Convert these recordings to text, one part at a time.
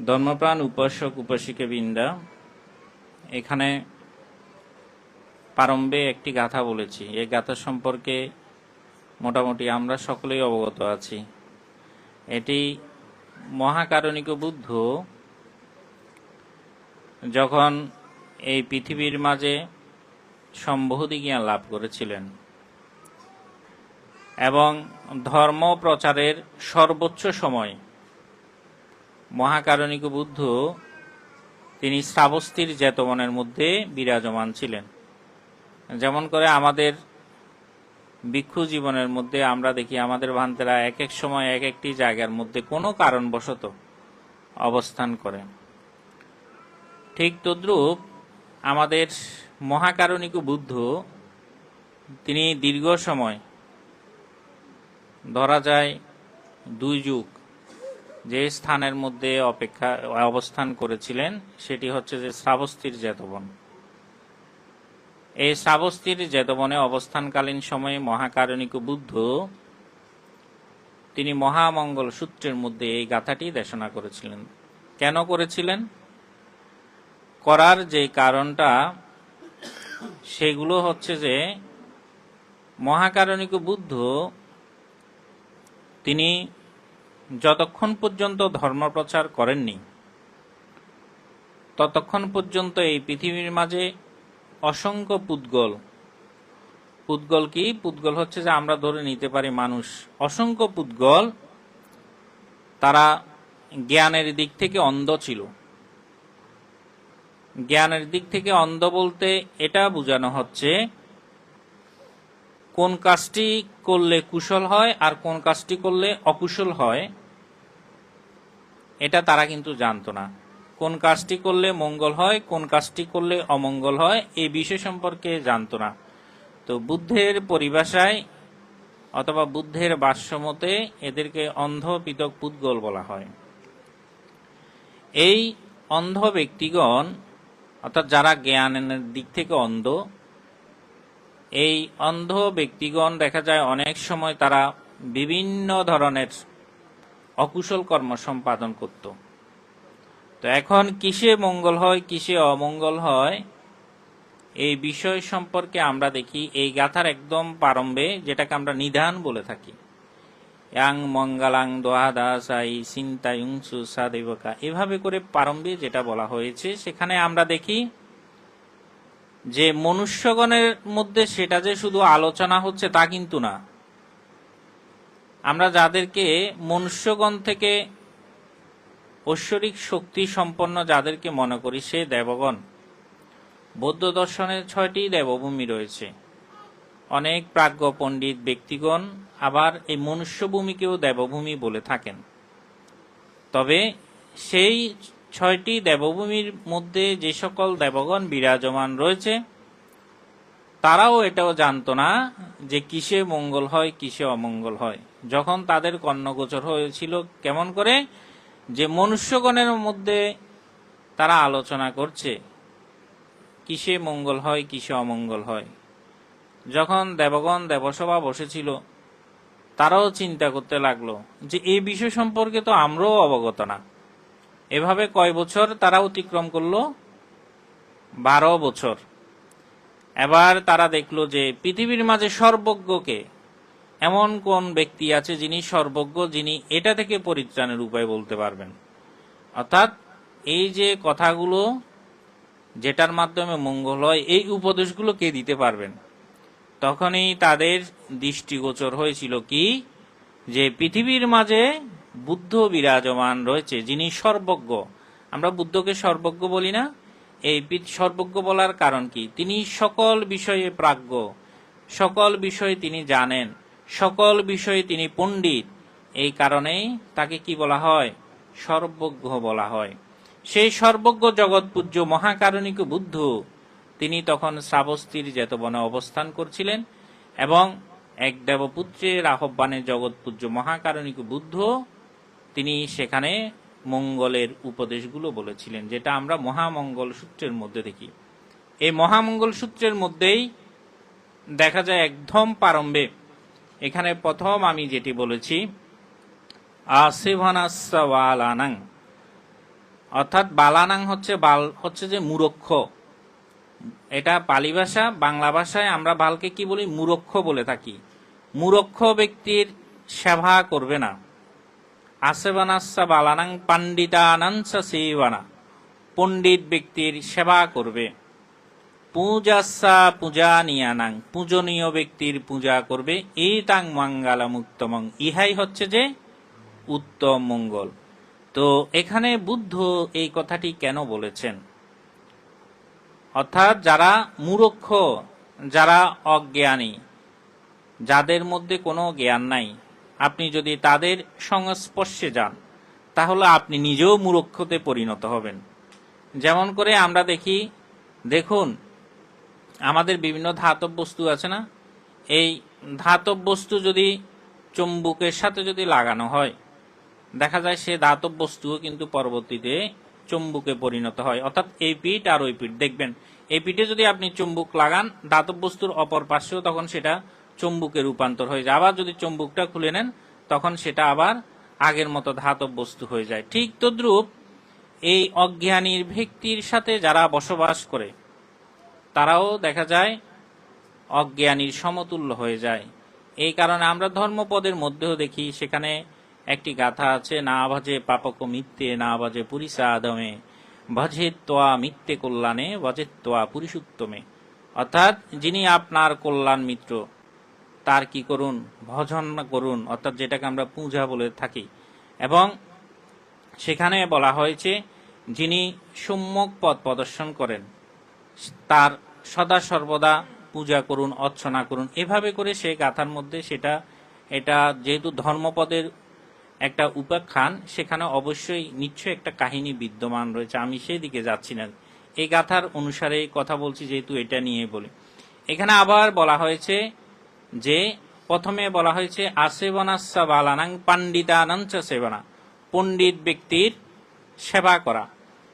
ধর্মপ্রাণ উপাসক উপাসিকাবৃন্দা, এখানে প্রারম্ভে একটি গাথা বলেছি। এই গাথা সম্পর্কে মোটামুটি আমরা সকলেই অবগত আছি। এটি মহাকারণিক বুদ্ধ যখন এই পৃথিবীর মাঝে সম্বোধি জ্ঞান লাভ করেছিলেন এবং ধর্ম প্রচারের সর্বোচ্চ সময় মহাকারণিক বুদ্ধ তিনি শ্রাবস্তীর জেতবনের মধ্যে বিরাজমান ছিলেন। যেমন করে আমাদের ভিক্ষু জীবনের মধ্যে আমরা দেখি আমাদের ভান্তেরা এক এক সময় এক একটি জায়গার মধ্যে কোনো কারণবশত অবস্থান করে, ঠিক তদ্রূপ আমাদের মহাকারণিক বুদ্ধ তিনি দীর্ঘ সময়, ধরা যায় 2 যুগ, যে স্থানের মধ্যে অবস্থান করেছিলেন সেটি হচ্ছে যে শ্রাবস্তীর জেতবন। এই শ্রাবস্তীর জেতবনে অবস্থানকালীন সময়ে মহাকারণিক বুদ্ধ তিনি মহামঙ্গল সূত্রের মধ্যে এই গাথাটি দেশনা করেছিলেন। কেন করেছিলেন? করার যে কারণটা সেগুলো হচ্ছে যে মহাকারণিক বুদ্ধ তিনি যতক্ষণ পর্যন্ত ধর্ম প্রচার করেননি ততক্ষণ পর্যন্ত এই পৃথিবীর মাঝে অসংখ্য পুদ্গল কি? পুদ্গল হচ্ছে যে আমরা ধরে নিতে পারি মানুষ। অসংখ্য পুদ্গল তারা জ্ঞানের দিক থেকে অন্ধ ছিল। জ্ঞানের দিক থেকে অন্ধ বলতে এটা বোঝানো হচ্ছে কোন কাজটি করলে কুশল হয় আর কোন কাজটি করলে অকুশল হয় এটা তারা কিন্তু জানতো না। কোন কাজটি করলে মঙ্গল হয়, কোন কাজটি করলে অমঙ্গল হয়, এই বিষয় সম্পর্কে জানতো না। তো বুদ্ধের পরিভাষায় অথবা বুদ্ধের ভাষ্যমতে এদেরকে অন্ধ পিতক পুদ্গল বলা হয়। এই অন্ধ ব্যক্তিগণ অর্থাৎ যারা জ্ঞানের দিক থেকে অন্ধ, এই অন্ধ ব্যক্তিগণ দেখা যায় অনেক সময় তারা বিভিন্ন ধরনের অকুশল কর্ম সম্পাদন করত। তো এখন কিসে মঙ্গল হয় কিসে অমঙ্গল হয় এই বিষয় সম্পর্কে আমরা দেখি এই গাথার একদম প্রারম্ভে, যেটাকে আমরা নিধান বলে থাকি, ইয়াং মঙ্গলাং দোহাদাসাই চিন্তায়ুংসু সাদেবকা, এভাবে করে প্রারম্ভে যেটা বলা হয়েছে সেখানে আমরা দেখি যে মনুষ্যগণের মধ্যে সেটা যে শুধু আলোচনা হচ্ছে তা কিন্তু না। আমরা যাদেরকে মনুষ্যগণ থেকে ঐশ্বরিক শক্তি সম্পন্ন যাদেরকে মনে করি সে দেবগণ। বৌদ্ধ দর্শনের 6টি দেবভূমি রয়েছে। অনেক প্রাজ্ঞ পণ্ডিত ব্যক্তিগণ আবার এই মনুষ্যভূমিকেও দেবভূমি বলে থাকেন। তবে সেই 6টি দেবভূমির মধ্যে যে সকল দেবগণ বিরাজমান রয়েছে তারাও এটাও জানতো না যে কিসে মঙ্গল হয় কিসে অমঙ্গল হয়। যখন তাদের কর্ণগোচর হয়েছিল কেমন করে যে মনুষ্যগণের মধ্যে তারা আলোচনা করছে কিসে মঙ্গল হয় কিসে অমঙ্গল হয়, যখন দেবগণ দেবসভা বসেছিল তারাও চিন্তা করতে লাগলো যে এই বিষয় সম্পর্কে তো আমরাও অবগত না। এভাবে কয় বছর তারা অতিক্রম করলো? 12 বছর। এবার তারা দেখলো যে পৃথিবীর মাঝে সর্বজ্ঞকে এমন কোন ব্যক্তি আছে যিনি সর্বজ্ঞ, যিনি এটা থেকে পরিত্রাণের উপায় বলতে পারবেন, অর্থাৎ এই যে কথাগুলো যেটার মাধ্যমে মঙ্গল হয় এই উপদেশগুলো কে দিতে পারবেন। তখনই তাদের দৃষ্টিগোচর হয়েছিল কি যে পৃথিবীর মাঝে বুদ্ধ বিরাজমান রয়েছে যিনি সর্বজ্ঞ। আমরা বুদ্ধকে সর্বজ্ঞ বলি না? এই সর্বজ্ঞ বলার কারণ কি? তিনি সকল বিষয়ে প্রাজ্ঞ, সকল বিষয়ে তিনি জানেন, সকল বিষয়ে তিনি পণ্ডিত। এই কারণেই তাকে কি বলা হয়? সর্বজ্ঞ বলা হয়। সেই সর্বজ্ঞ জগৎ পূজ্য মহাকারণিক বুদ্ধ তিনি তখন শ্রাবস্তীর জেতবনে অবস্থান করছিলেন এবং এক দেবপুত্রের আহ্বানে জগৎ পূজ্য মহাকারণিক বুদ্ধ তিনি সেখানে মঙ্গলের উপদেশগুলো বলেছিলেন, যেটা আমরা মহামঙ্গল সূত্রের মধ্যে দেখি। এই মহামঙ্গল সূত্রের মধ্যেই দেখা যায় একদম প্রারম্ভে এখানে প্রথম আমি যেটি বলেছি আসেভানাস্বালানাং, অর্থাৎ বালানাং হচ্ছে বাল হচ্ছে যে মূরক্ষ, এটা পালি ভাষা। বাংলা ভাষায় আমরা বালকে কি বলি? মূরক্ষ বলে থাকি। মূরক্ষ ব্যক্তির সেবা করবে না। আসেবানাসা বালানাং পাণ্ডিতানাংসা সেবানা, পণ্ডিত ব্যক্তির সেবা করবে। পূজাসা পূজা নিয়ানাং, পূজনীয় ব্যক্তির পূজা করবে। এতাং মঙ্গলম উত্তমং, ইহাই হচ্ছে যে উত্তম মঙ্গল। তো এখানে বুদ্ধ এই কথাটি কেন বলেছেন? অর্থাৎ যারা মূর্খ, যারা অজ্ঞানী, যাদের মধ্যে কোনো জ্ঞান নাই, আপনি যদি তাদের সংস্পর্শে যান তাহলে আপনি নিজেও মূর্খতে পরিণত হবেন। যেমন করে আমরা দেখুন আমাদের বিভিন্ন ধাতব বস্তু আছে না, এই ধাতব বস্তু যদি চুম্বকের সাথে যদি লাগানো হয়, দেখা যায় সে ধাতব বস্তুও কিন্তু পরবর্তীতে চুম্বকে পরিণত হয়। অর্থাৎ এই পিঠ আর ওই পিঠ, দেখবেন এই পিঠে যদি আপনি চুম্বক লাগান, ধাতব বস্তুর অপর পাশেও তখন সেটা চুম্বকে রূপান্তর হয়ে যায়। আবার যদি চুম্বকটা খুলে নেন তখন সেটা আবার আগের মতো ধাতব বস্তু হয়ে যায়। ঠিক তদ্রূপ এই অজ্ঞানীর ব্যক্তির সাথে যারা বসবাস করে তারাও দেখা যায় অজ্ঞানীর সমতুল্য হয়ে যায়। এই কারণে আমরা ধর্মপদের মধ্যেও দেখি, সেখানে একটি গাথা আছে, না ভজে পাপক মিথ্যে না ভজে পুরিষা আদমে, ভজে তোয়া মিথ্যে কল্যাণে ভজে তোয়া পুরুষোত্তমে। অর্থাৎ যিনি আপনার কল্যাণ মিত্র তার কি করুন? ভজন করুন, অর্থাৎ যেটাকে আমরা পূজা বলে থাকি। এবং সেখানে বলা হয়েছে যিনি সম্যক পথ প্রদর্শন করেন তার সদা সর্বদা পূজা করুন, অর্চনা করুন। এভাবে করে সে গাথার মধ্যে এটা যেহেতু ধর্মপদের একটা উপাখ্যান, সেখানে অবশ্যই নিশ্চয়ই একটা কাহিনী বিদ্যমান রয়েছে। আমি সেই দিকে যাচ্ছি না, এই গাথার অনুসারে কথা বলছি, যেহেতু এটা নিয়ে বলি। এখানে আবার বলা হয়েছে যে প্রথমে বলা হয়েছে আসেবনাসা বালানাং পাণ্ডিতানাঞ্চ সেবনা, পণ্ডিত ব্যক্তির সেবা করা।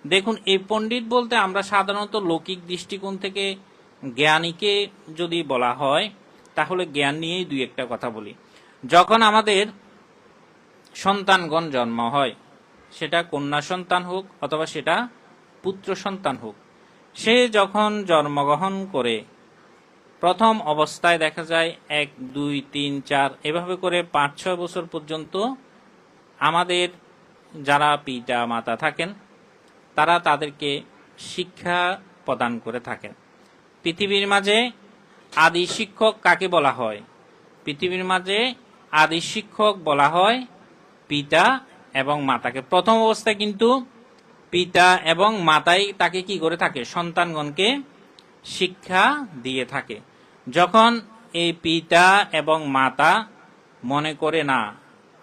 দেখুন এই পণ্ডিত বলতে আমরা সাধারণত লৌকিক দৃষ্টিকোণ থেকে জ্ঞানীকে যদি বলা হয় তাহলে জ্ঞান নিয়েই দুই একটা কথা বলি। যখন আমাদের সন্তানগণ জন্ম হয়, সেটা কন্যা সন্তান হোক অথবা সেটা পুত্র সন্তান হোক, সে যখন জন্মগ্রহণ করে প্রথম অবস্থায় দেখা যায় 1, 2, 3, 4 এভাবে করে 5-6 বছর পর্যন্ত আমাদের যারা পিতা মাতা থাকেন তারা তাদেরকে শিক্ষা প্রদান করে থাকেন। পৃথিবীর মাঝে আদি শিক্ষক কাকে বলা হয়? পৃথিবীর মাঝে আদি শিক্ষক বলা হয় পিতা এবং মাতাকে। প্রথম অবস্থায় কিন্তু পিতা এবং মাতাই তাকে কি করে থাকে? সন্তানগণকে শিক্ষা দিয়ে থাকে। যখন এই পিতা এবং মাতা মনে করে না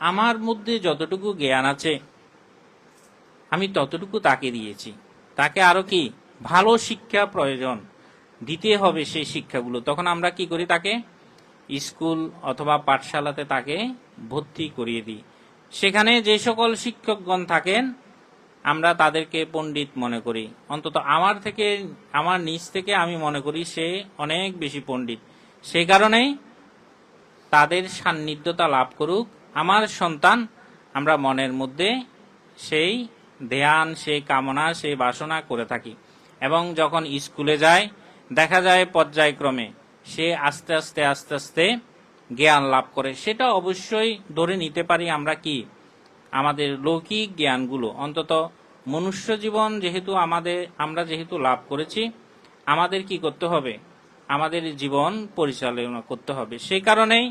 আমার মধ্যে যতটুকু জ্ঞান আছে আমি ততটুকু তাকে দিয়েছি, তাকে আরো কি ভালো শিক্ষা প্রয়োজন, দিতে হবে সেই শিক্ষাগুলো, তখন আমরা কি করি? তাকে স্কুল অথবা পাঠশালাতে তাকে ভর্তি করিয়ে দিই। সেখানে যে সকল শিক্ষকগণ থাকেন আমরা তাদেরকে পণ্ডিত মনে করি। অন্তত আমার নিজ থেকে আমি মনে করি সে অনেক বেশি পণ্ডিত। সেই কারণেই তাদের সান্নিধ্যতা লাভ করুক আমার সন্তান, আমরা মনের মধ্যে সেই ধ্যান, সেই কামনা, সেই বাসনা করে থাকি। এবং যখন স্কুলে যায় দেখা যায় পর্যায়ক্রমে সে আস্তে আস্তে জ্ঞান লাভ করে। সেটা অবশ্যই ধরে নিতে পারি আমরা কি আমাদের লৌকিক জ্ঞানগুলো, অন্তত মনুষ্য জীবন যেহেতু আমরা যেহেতু লাভ করেছি, আমাদের কি করতে হবে? আমাদের জীবন পরিচালনা করতে হবে। সেই কারণেই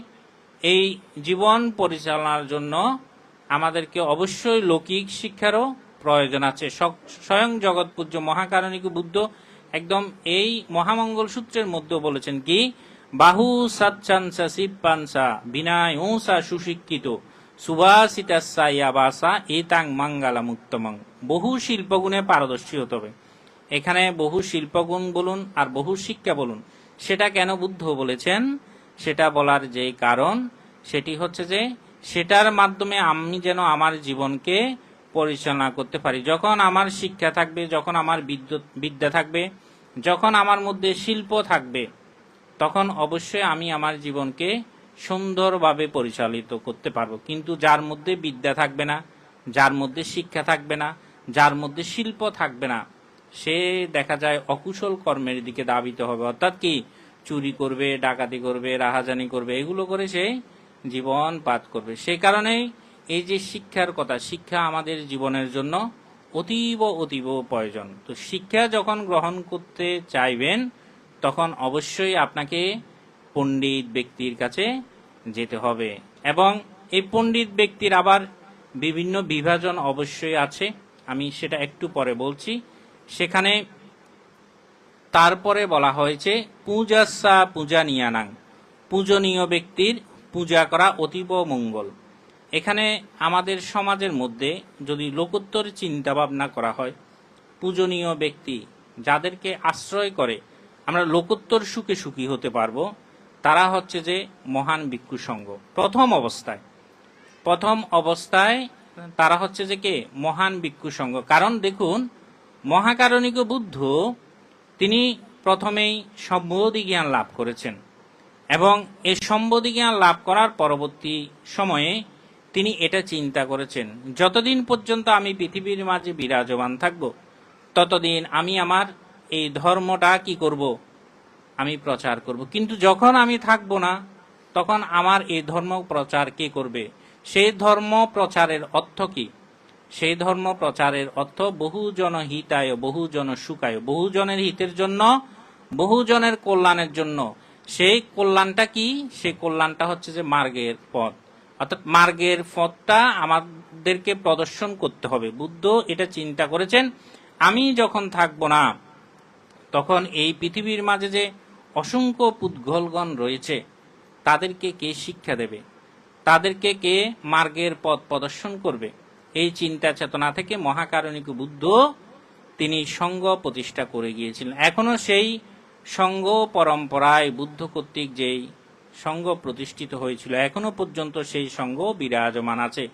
এই জীবন পরিচালনার জন্য আমাদেরকে অবশ্যই লৌকিক শিক্ষারও প্রয়োজন আছে। স্বয়ং জগৎপূজ্য মহাকারণিক বুদ্ধ একদম এই মহামঙ্গল সূত্রের মধ্যে বলেছেন কি, বাহু সচ্ছাংসা শিবপাংসা বিনায় ওসা সুশিক্ষিত সুভাষিতাসা ইয়াবাসা এতাং মঙ্গলম উত্তমং। বহু শিল্পগুণে পারদর্শী হতে হবে। এখানে বহু শিল্পগুণ বলুন আর বহু শিক্ষা বলুন, সেটা কেন বুদ্ধ বলেছেন? সেটা বলার যে কারণ সেটি হচ্ছে যে সেটার মাধ্যমে আমি যেন আমার জীবনকে পরিচালনা করতে পারি। যখন আমার শিক্ষা থাকবে, যখন আমার বিদ্যা থাকবে, যখন আমার মধ্যে শিল্প থাকবে, তখন অবশ্যই আমি আমার জীবনকে সুন্দরভাবে পরিচালিত করতে পারবো। কিন্তু যার মধ্যে বিদ্যা থাকবে না, যার মধ্যে শিক্ষা থাকবে না, যার মধ্যে শিল্প থাকবে না, সে দেখা যায় অকুশল কর্মের দিকে ধাবিত হবে, অর্থাৎ কি চুরি করবে, ডাকাতি করবে, রাহাজানি করবে, এগুলো করে সে জীবন পাত করবে। সে কারণেই এই যে শিক্ষার কথা, শিক্ষা আমাদের জীবনের জন্য অতীব অতীব প্রয়োজন। তো শিক্ষা যখন গ্রহণ করতে চাইবেন তখন অবশ্যই আপনাকে পণ্ডিত ব্যক্তির কাছে যেতে হবে, এবং এই পণ্ডিত ব্যক্তির আবার বিভিন্ন বিভাজন অবশ্যই আছে, আমি সেটা একটু পরে বলছি। সেখানে তারপরে বলা হয়েছে পূজাসা পূজা নিয়ানাং, পূজনীয় ব্যক্তির পূজা করা অতীব মঙ্গল। এখানে আমাদের সমাজের মধ্যে যদি লোকোত্তর চিন্তা ভাবনা করা হয়, পূজনীয় ব্যক্তি যাদেরকে আশ্রয় করে আমরা লোকোত্তর সুখে সুখী হতে পারবো, তারা হচ্ছে যে মহান ভিক্ষু সংঘ। প্রথম অবস্থায় তারা হচ্ছে যে কে? মহান ভিক্ষু সংঘ। কারণ দেখুন, মহাকারণিক বুদ্ধ তিনি প্রথমেই সম্বোধি জ্ঞান লাভ করেছেন, এবং এই সম্বোধি জ্ঞান লাভ করার পরবর্তী সময়ে তিনি এটা চিন্তা করেছেন, যতদিন পর্যন্ত আমি পৃথিবীর মাঝে বিরাজমান থাকব ততদিন আমি আমার এই ধর্মটা কি করব? আমি প্রচার করব। কিন্তু যখন আমি থাকব না, তখন আমার এই ধর্ম প্রচার কে করবে? সেই ধর্ম প্রচারের অর্থ কি? সেই ধর্ম প্রচারের অর্থ বহুজন হিতায় বহুজন সুখায়, বহুজনের হিতের জন্য, বহুজনের কল্যাণের জন্য। সেই কল্যাণটা কি? সেই কল্যাণটা হচ্ছে যে মার্গের পথ, অর্থাৎ মার্গের পথটা আমাদেরকে প্রদর্শন করতে হবে। বুদ্ধ এটা চিন্তা করেছেন, আমি যখন থাকবো না তখন এই পৃথিবীর মাঝে যে অসংখ্য পুদ্গলগণ রয়েছে তাদেরকে কে শিক্ষা দেবে, তাদেরকে কে মার্গের পথ প্রদর্শন করবে? এই চিন্তা চেতনা থেকে মহাকারণিক বুদ্ধ তিনি সংঘ প্রতিষ্ঠা করে গিয়েছিলেন। এখনো সেই সংঘ পরম্পরায় বুদ্ধ কর্তৃক যেই সংঘ প্রতিষ্ঠিত হয়েছিল, এখনো পর্যন্ত সেই সংঘ বিরাজমান আছে,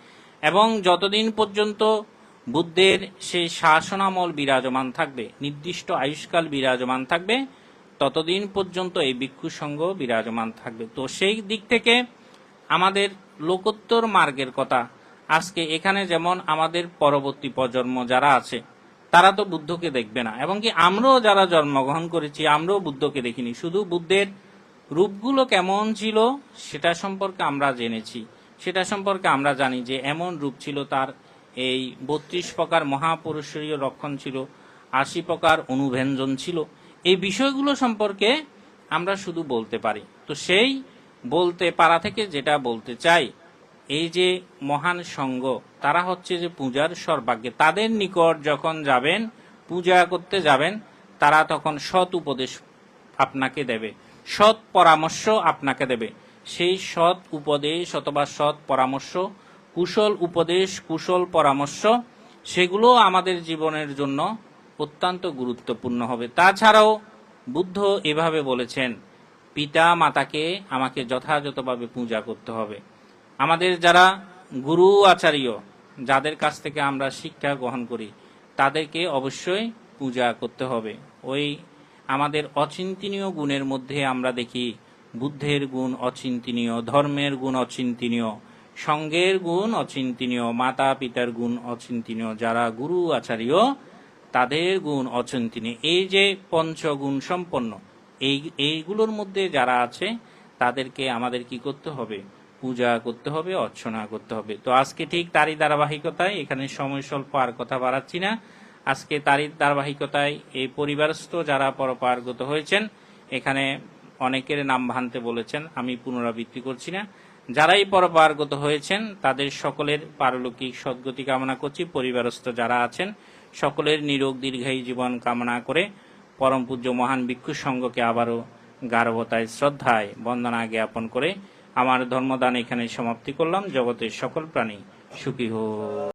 এবং যতদিন পর্যন্ত বুদ্ধের সেই শাসনামল বিরাজমান থাকবে, নির্দিষ্ট আয়ুষ্কাল বিরাজমান থাকবে, ততদিন পর্যন্ত এই ভিক্ষু সংঘ বিরাজমান থাকবে। তো সেই দিক থেকে আমাদের লোকোত্তর মার্গের কথা আজকে এখানে, যেমন আমাদের পরবর্তী প্রজন্ম যারা আছে তারা তো বুদ্ধকে দেখবে না, এবং কি আমরাও যারা জন্মগ্রহণ করেছি আমরাও বুদ্ধকে দেখিনি। শুধু বুদ্ধের রূপগুলো কেমন ছিল সেটা সম্পর্কে আমরা জেনেছি, সেটা সম্পর্কে আমরা জানি যে এমন রূপ ছিল, তার এই 32 প্রকার মহাপুরুষীয় লক্ষণ ছিল, 80 প্রকার অনুব্যঞ্জন ছিল। এই বিষয়গুলো সম্পর্কে আমরা শুধু বলতে পারি। তো সেই বলতে পারা থেকে যেটা বলতে চাই, এই যে মহান সংঘ, তারা হচ্ছে যে পূজার সর্বাগ্যে। তাদের নিকট যখন যাবেন, পূজা করতে যাবেন, তারা তখন সৎ উপদেশ আপনাকে দেবে, সৎ পরামর্শ আপনাকে দেবে। সেই সৎ উপদেশ অথবা সৎ পরামর্শ, কুশল উপদেশ, কুশল পরামর্শ, সেগুলো আমাদের জীবনের জন্য অত্যন্ত গুরুত্বপূর্ণ হবে। তাছাড়াও বুদ্ধ এভাবে বলেছেন, পিতা মাতাকে আমাকে যথাযথভাবে পূজা করতে হবে। আমাদের যারা গুরু আচার্য, যাদের কাছ থেকে আমরা শিক্ষা গ্রহণ করি, তাদেরকে অবশ্যই পূজা করতে হবে। ওই আমাদের অচিন্তনীয় গুণের মধ্যে আমরা দেখি বুদ্ধের গুণ অচিন্তনীয়, ধর্মের গুণ অচিন্তনীয়, সঙ্গের গুণ অচিন্তনীয়, মাতা পিতার গুণ অচিন্তনীয়, যারা গুরু আচার্য তাদের গুণ অচিন্তনীয়। এই যে পঞ্চগুণ সম্পন্ন, এইগুলোর মধ্যে যারা আছে তাদেরকে আমাদের কি করতে হবে? পূজা করতে হবে, অর্চনা করতে হবে। তো আজকে ঠিক তারই ধারাবাহিকতায়, এখানে সময় স্বল্প, আর কথা বাড়াচ্ছি না, আজকে তারই ধারাবাহিকতায় এই পরিবারস্থ যারা পরপারগত হয়েছেন, এখানে অনেকের নাম ভানতে বলেছেন, আমি পুনরাবৃত্তি করছি না। যারাই পরপারগত হয়েছেন তাদের সকলের পারলৌকিক সদ্গতি কামনা করছি। পরিবারস্থ যারা আছেন সকলের নিরোগ দীর্ঘায়ু জীবন কামনা করে পরম পূজ্য মহান ভিক্ষু সংঘকে আবারও গারবতায় শ্রদ্ধায় বন্দনা জ্ঞাপন করে আমার ধর্মদান এখানে সমাপ্তি করলাম। জগতের সকল প্রাণী সুখী হোক।